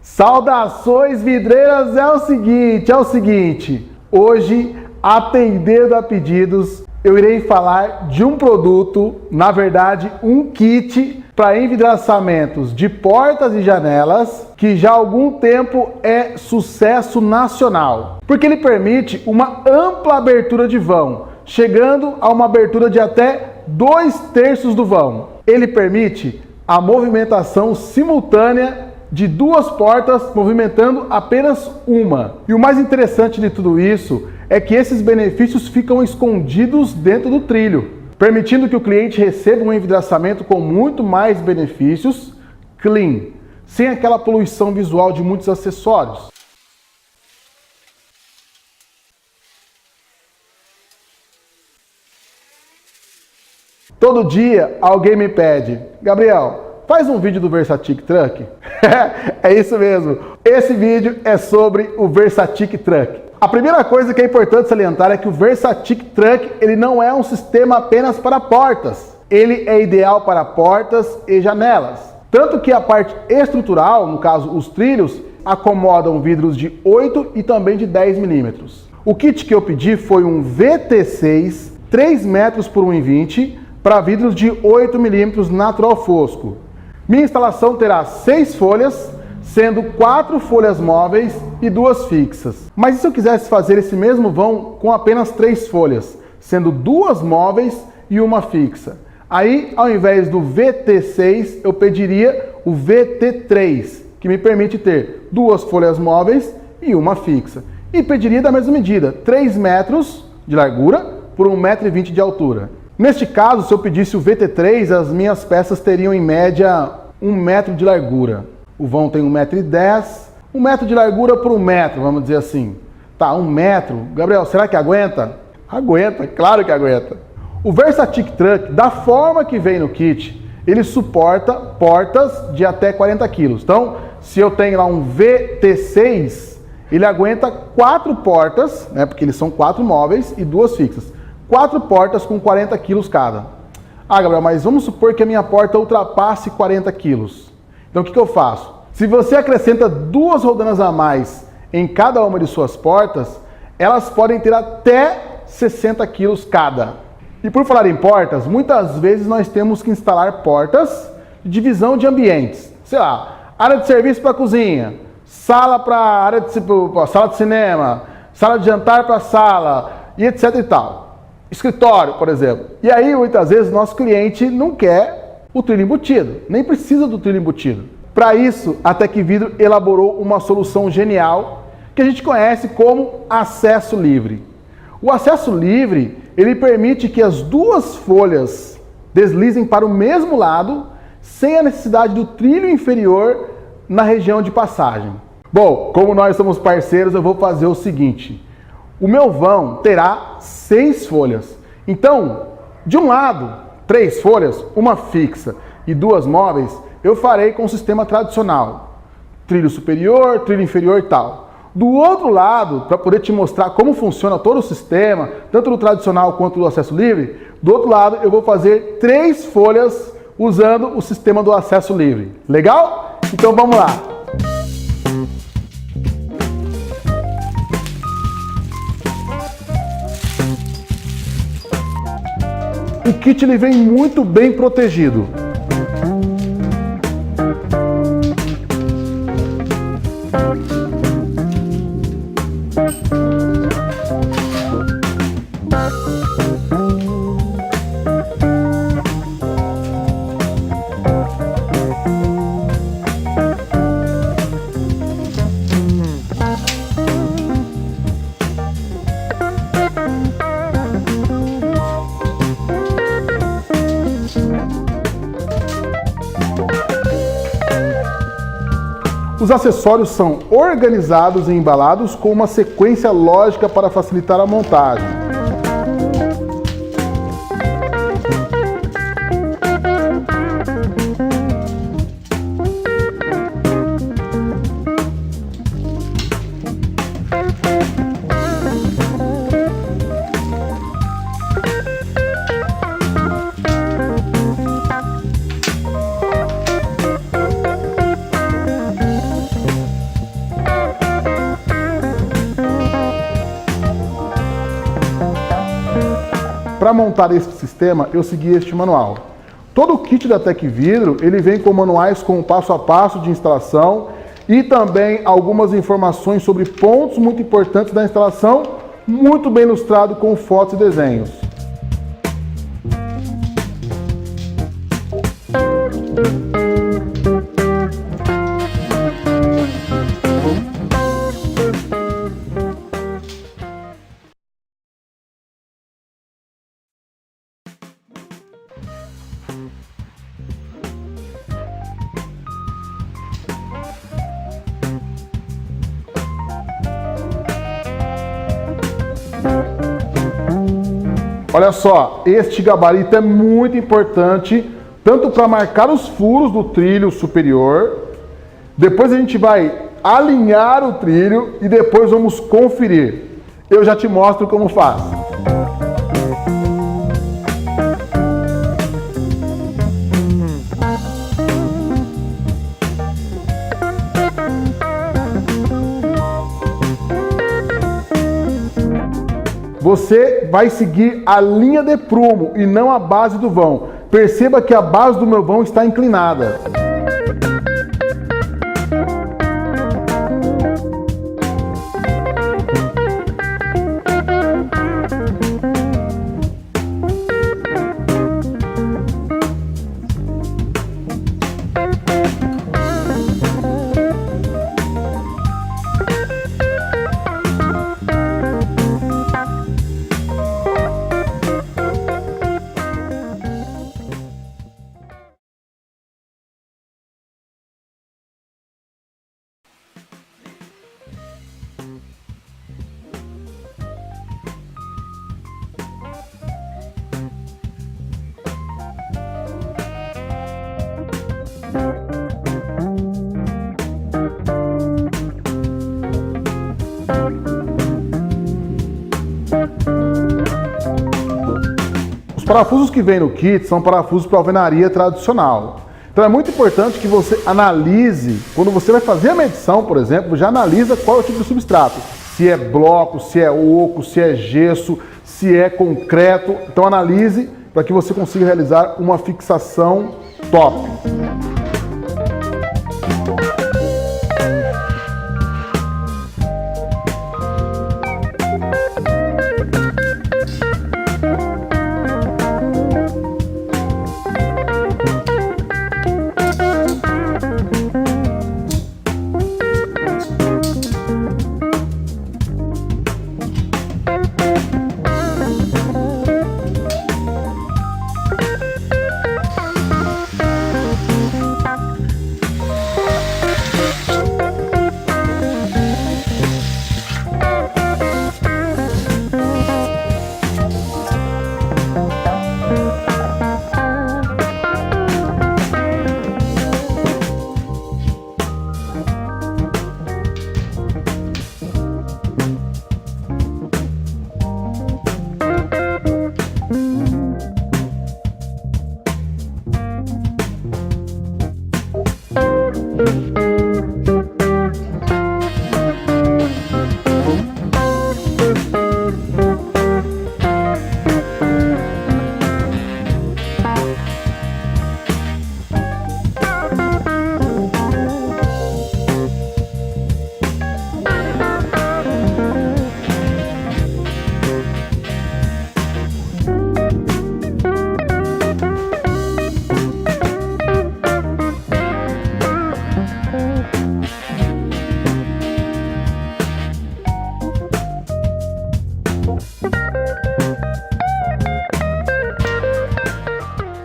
Saudações vidreiras, é o seguinte, hoje, atendendo a pedidos, eu irei falar de um produto, na verdade, um kit para envidraçamentos de portas e janelas, que já há algum tempo é sucesso nacional, porque ele permite uma ampla abertura de vão, chegando a uma abertura de até 2/3 do vão. Ele permite a movimentação simultânea de duas portas movimentando apenas uma. E o mais interessante de tudo isso é que esses benefícios ficam escondidos dentro do trilho, permitindo que o cliente receba um envidraçamento com muito mais benefícios, clean, sem aquela poluição visual de muitos acessórios. Todo dia alguém me pede, Gabriel, faz um vídeo do Versatic Truck? É isso mesmo, esse vídeo é sobre o Versatic Truck. A primeira coisa que é importante salientar é que o Versatic Truck ele não é um sistema apenas para portas, ele é ideal para portas e janelas. Tanto que a parte estrutural, no caso os trilhos, acomodam vidros de 8 e também de 10 milímetros. O kit que eu pedi foi um VT6, 3 metros por 1,20 para vidros de 8 milímetros natural fosco. Minha instalação terá 6 folhas, sendo 4 folhas móveis e 2 fixas. Mas e se eu quisesse fazer esse mesmo vão com apenas 3 folhas, sendo 2 móveis e 1 fixa? Aí, ao invés do VT6, eu pediria o VT3, que me permite ter 2 folhas móveis e 1 fixa. E pediria da mesma medida, 3 metros de largura por 1,20 m de altura. Neste caso, se eu pedisse o VT3, as minhas peças teriam em média 1 metro de largura. O vão tem 1,10 m, 1 metro de largura por 1 metro, vamos dizer assim. Tá, 1 metro. Gabriel, será que aguenta? Aguenta, claro que aguenta. O Versatic Truck, da forma que vem no kit, ele suporta portas de até 40 kg. Então, se eu tenho lá um VT6, ele aguenta 4 portas, né, porque eles são 4 móveis e 2 fixas. 4 portas com 40 kg cada. Ah, Gabriel, mas vamos supor que a minha porta ultrapasse 40 kg. Então o que eu faço? Se você acrescenta 2 rodanas a mais em cada uma de suas portas, elas podem ter até 60 kg cada. E por falar em portas, muitas vezes nós temos que instalar portas de divisão de ambientes. Sei lá, área de serviço para cozinha, sala para área de sala de cinema, sala de jantar para sala e etc e tal. Escritório, por exemplo. E aí, muitas vezes, nosso cliente não quer o trilho embutido, nem precisa do trilho embutido. Para isso, a Tecvidro elaborou uma solução genial que a gente conhece como acesso livre. O acesso livre, ele permite que as 2 folhas deslizem para o mesmo lado, sem a necessidade do trilho inferior na região de passagem. Bom, como nós somos parceiros, eu vou fazer o seguinte. O meu vão terá 6 folhas. Então, de um lado, 3 folhas, 1 fixa e 2 móveis, eu farei com o sistema tradicional. Trilho superior, trilho inferior e tal. Do outro lado, para poder te mostrar como funciona todo o sistema, tanto do tradicional quanto do acesso livre, do outro lado eu vou fazer 3 folhas usando o sistema do acesso livre. Legal? Então vamos lá! O kit ele vem muito bem protegido. Os acessórios são organizados e embalados com uma sequência lógica para facilitar a montagem. para montar esse sistema, eu segui este manual. Todo o kit da Tecvidro, ele vem com manuais com passo a passo de instalação e também algumas informações sobre pontos muito importantes da instalação, muito bem ilustrado com fotos e desenhos. Olha só, este gabarito é muito importante, tanto para marcar os furos do trilho superior, depois a gente vai alinhar o trilho e depois vamos conferir. Eu já te mostro como faz. Você vai seguir a linha de prumo e não a base do vão. Perceba que a base do meu vão está inclinada. Os parafusos que vem no kit são parafusos para alvenaria tradicional. Então é muito importante que você analise, quando você vai fazer a medição, por exemplo, já analisa qual é o tipo de substrato. Se é bloco, se é oco, se é gesso, se é concreto. Então analise para que você consiga realizar uma fixação top.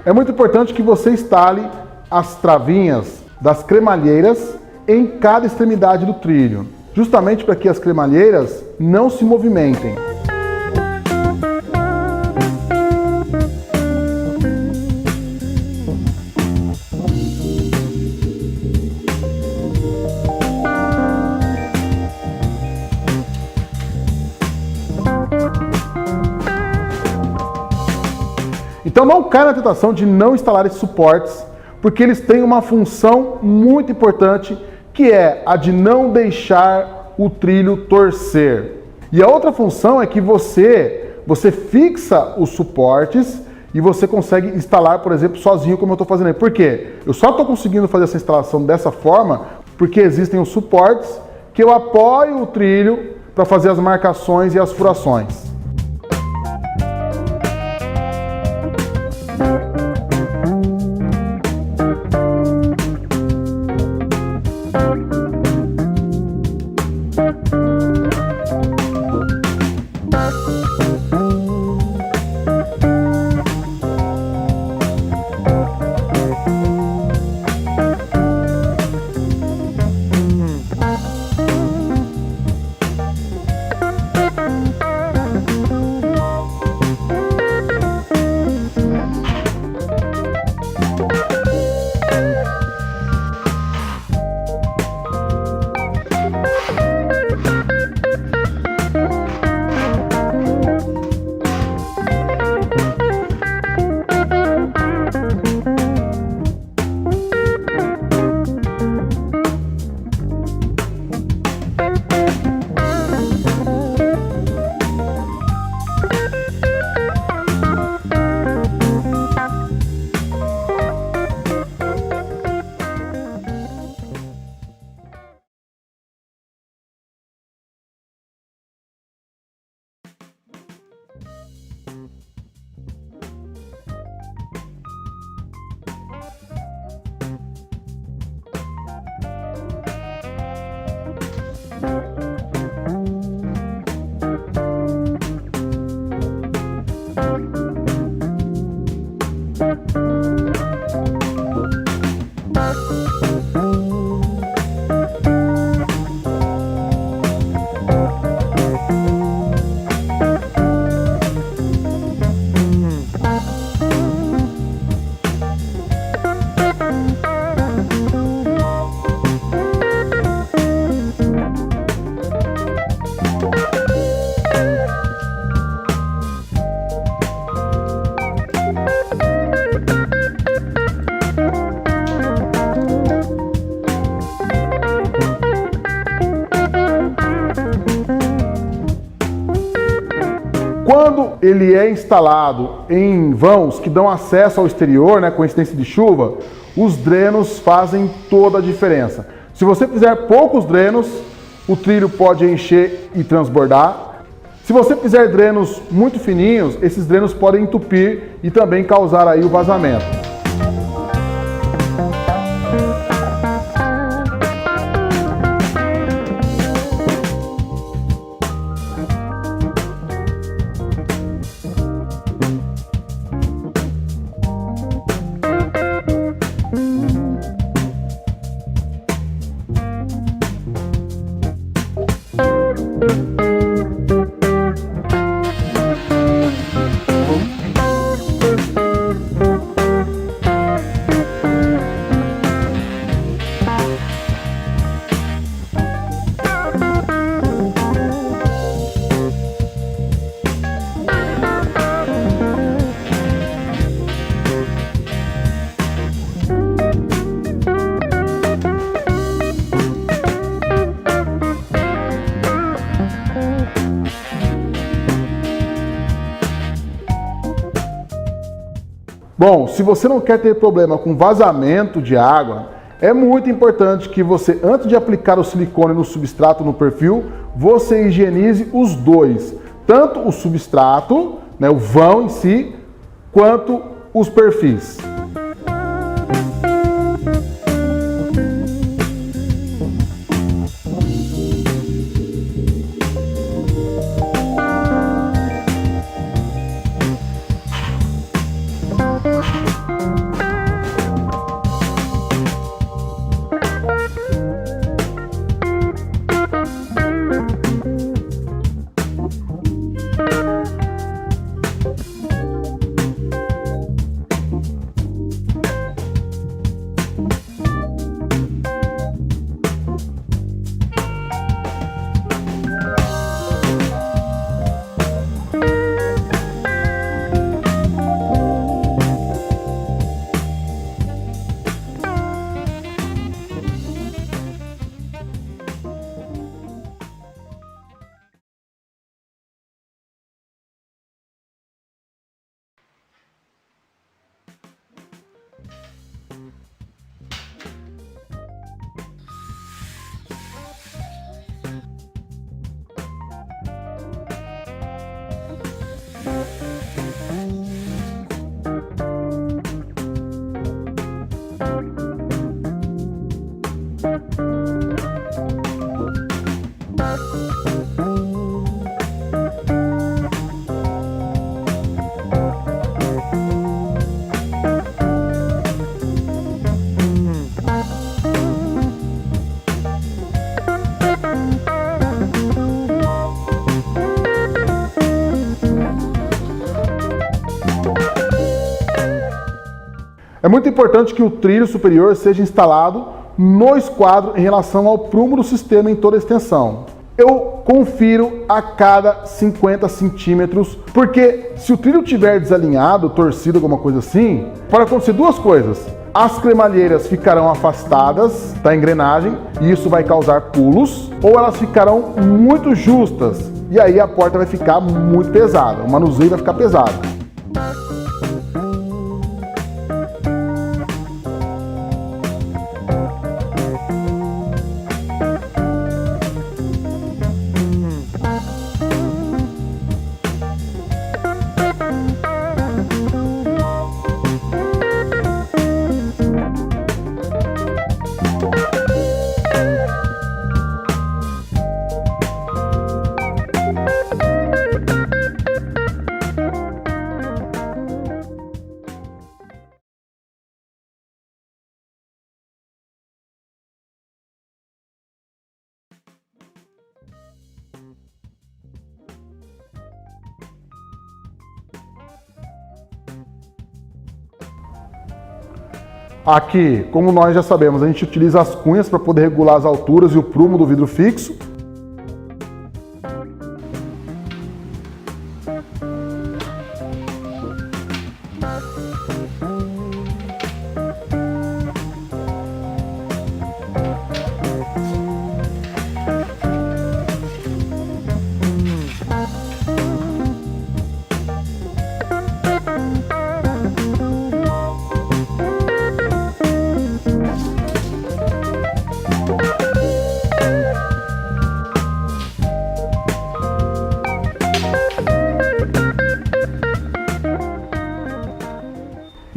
É muito importante que você instale as travinhas das cremalheiras em cada extremidade do trilho, justamente para que as cremalheiras não se movimentem. Então não caia na tentação de não instalar esses suportes, porque eles têm uma função muito importante, que é a de não deixar o trilho torcer. E a outra função é que você você fixa os suportes e você consegue instalar, por exemplo, sozinho, como eu estou fazendo aí. Por quê? Eu só estou conseguindo fazer essa instalação dessa forma porque existem os suportes que eu apoio o trilho para fazer as marcações e as furações. Quando ele é instalado em vãos que dão acesso ao exterior, né, com incidência de chuva, os drenos fazem toda a diferença. Se você fizer poucos drenos, o trilho pode encher e transbordar. Se você fizer drenos muito fininhos, esses drenos podem entupir e também causar aí o vazamento. Bom, se você não quer ter problema com vazamento de água, é muito importante que você, antes de aplicar o silicone no substrato no perfil, você higienize os dois. Tanto o substrato, né, o vão em si, quanto os perfis. É muito importante que o trilho superior seja instalado no esquadro em relação ao prumo do sistema em toda a extensão. Eu confiro a cada 50 centímetros, porque se o trilho estiver desalinhado, torcido, alguma coisa assim, pode acontecer duas coisas. As cremalheiras ficarão afastadas da engrenagem e isso vai causar pulos, ou elas ficarão muito justas e aí a porta vai ficar muito pesada, o manuseio vai ficar pesado. Aqui, como nós já sabemos, a gente utiliza as cunhas para poder regular as alturas e o prumo do vidro fixo.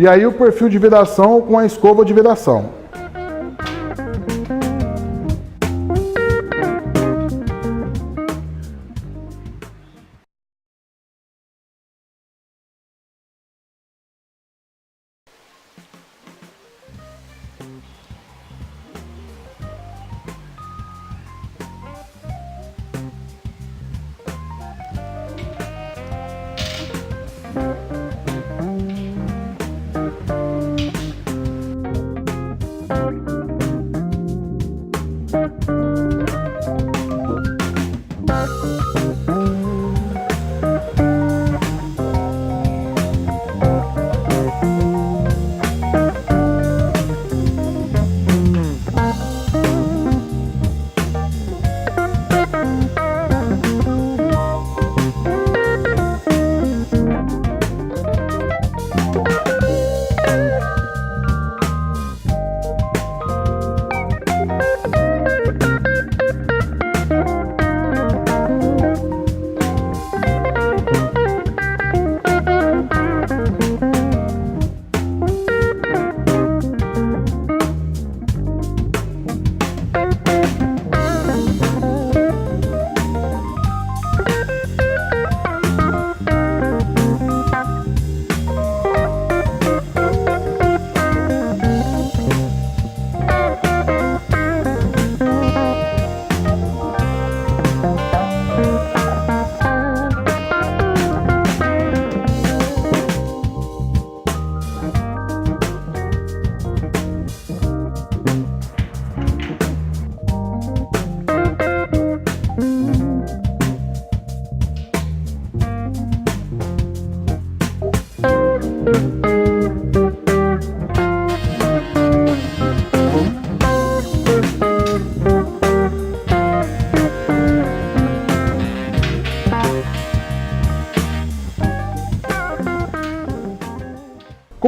E aí o perfil de vedação com a escova de vedação.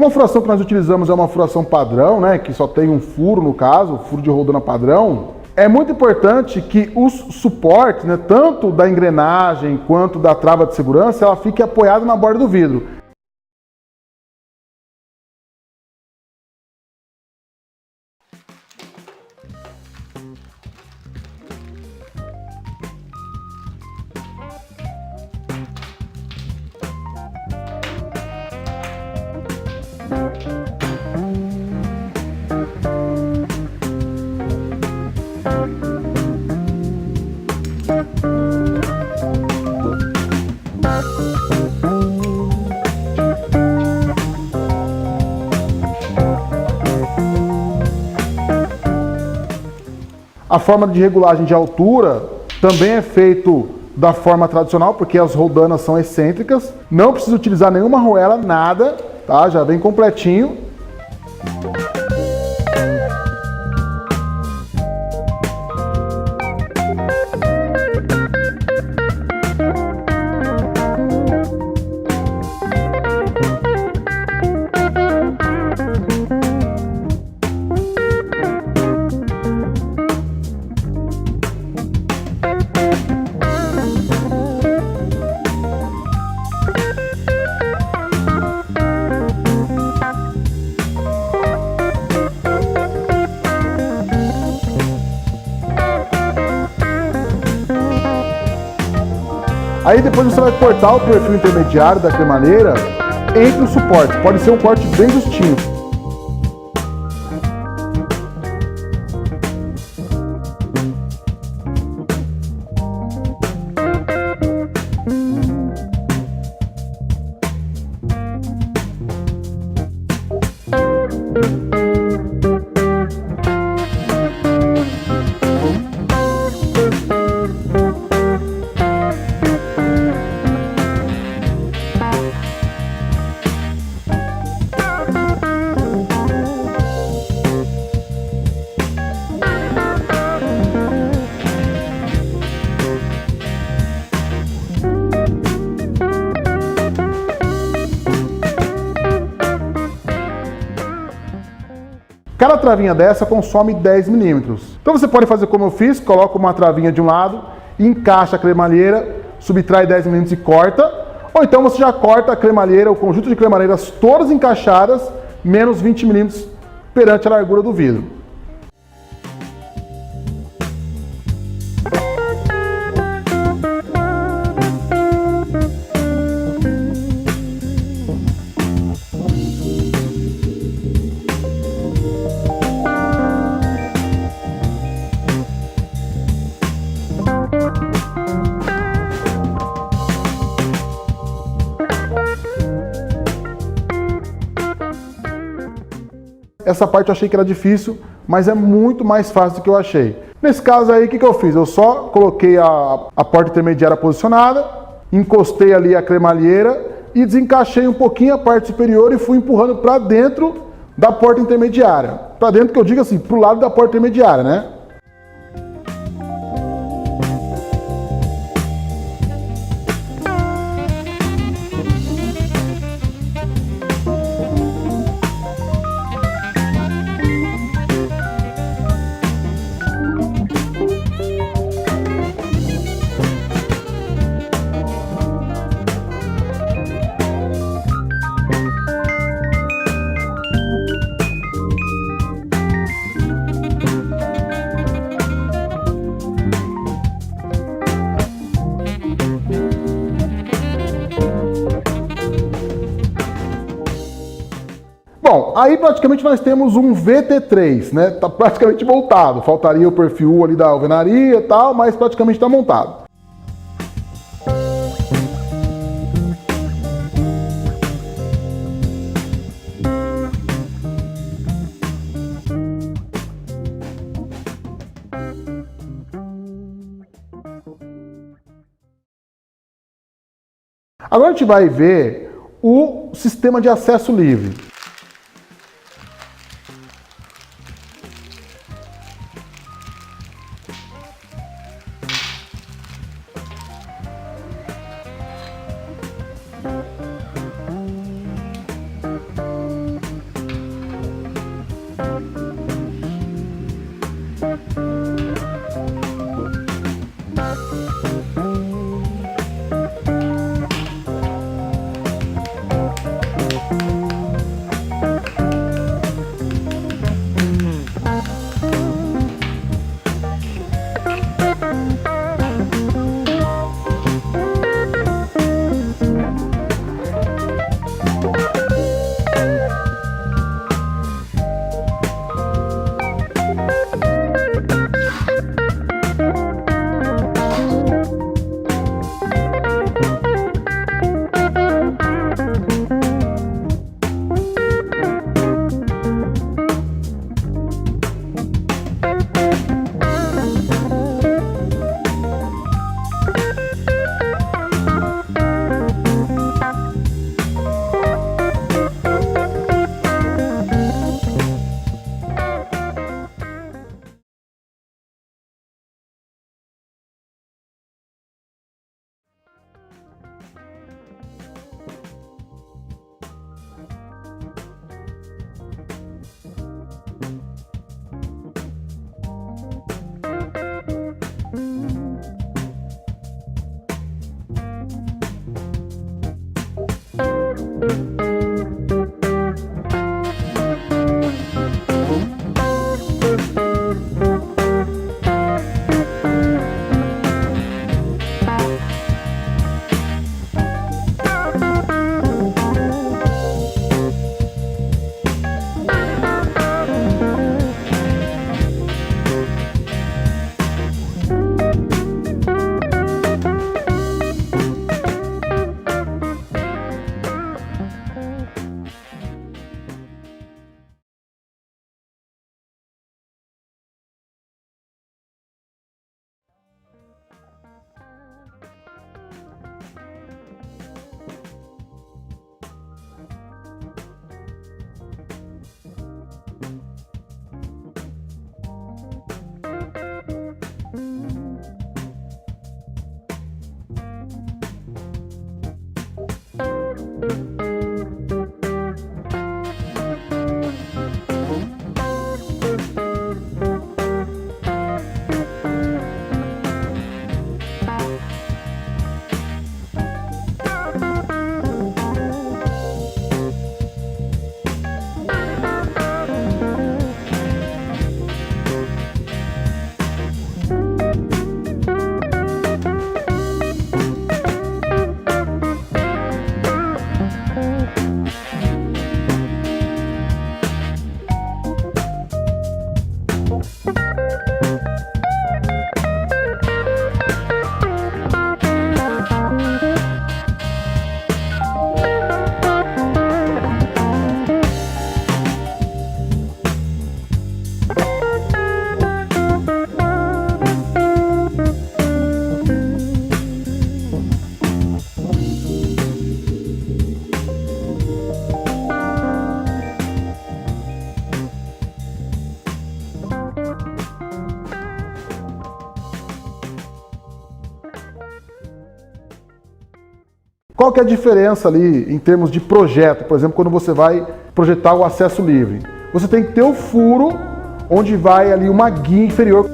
Como a furação que nós utilizamos é uma furação padrão, né, que só tem um furo no caso, furo de roldana padrão, é muito importante que os suportes, né, tanto da engrenagem quanto da trava de segurança, ela fique apoiada na borda do vidro. A forma de regulagem de altura também é feito da forma tradicional, porque as roldanas são excêntricas. Não precisa utilizar nenhuma arruela, nada, tá? Já vem completinho. Aí depois você vai cortar o perfil intermediário da cremalheira entre os suportes. Pode ser um corte bem justinho. Cada travinha dessa consome 10 milímetros. Então você pode fazer como eu fiz, coloca uma travinha de um lado, encaixa a cremalheira, subtrai 10 milímetros e corta. Ou então você já corta a cremalheira, o conjunto de cremalheiras todas encaixadas, menos 20 milímetros perante a largura do vidro. Essa parte eu achei que era difícil, mas é muito mais fácil do que eu achei. Nesse caso aí, o que eu fiz? Eu só coloquei a porta intermediária posicionada, encostei ali a cremalheira e desencaixei um pouquinho a parte superior e fui empurrando para dentro da porta intermediária. Para dentro que eu digo assim, para o lado da porta intermediária, né? Bom, aí praticamente nós temos um VT3, né? Tá praticamente montado. Faltaria o perfil ali da alvenaria e tal, mas praticamente está montado. Agora a gente vai ver o sistema de acesso livre. Qual que é a diferença ali em termos de projeto? Por exemplo, quando você vai projetar o acesso livre. Você tem que ter o furo onde vai ali uma guia inferior.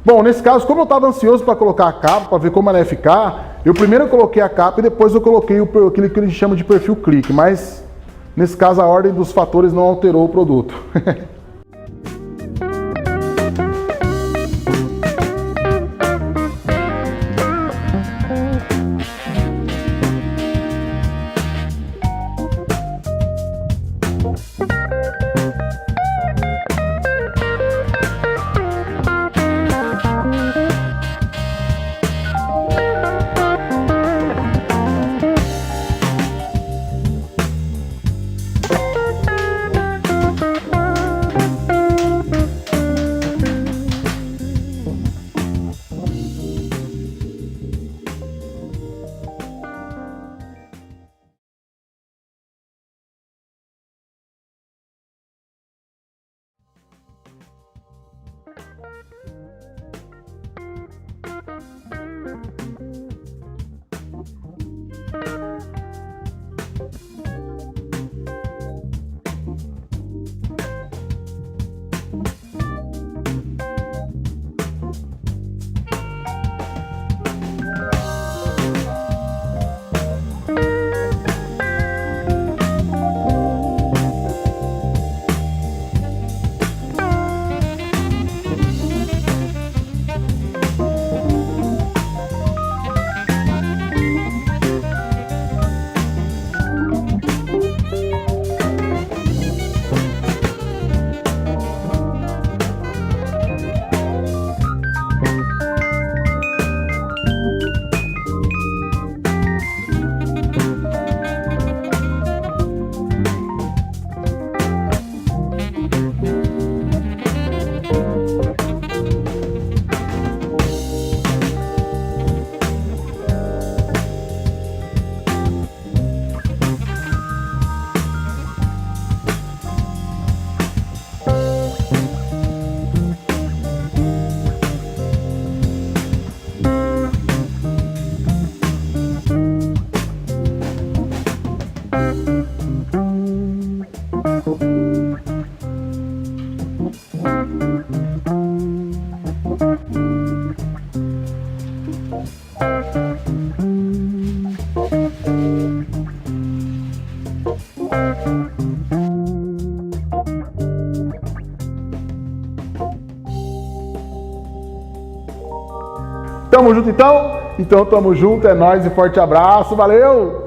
Bom, nesse caso, como eu estava ansioso para colocar a capa, para ver como ela ia ficar, eu primeiro coloquei a capa e depois eu coloquei aquele que a gente chama de perfil clique, mas nesse caso a ordem dos fatores não alterou o produto. Tamo junto então? Então tamo junto, é nóis e forte abraço, valeu!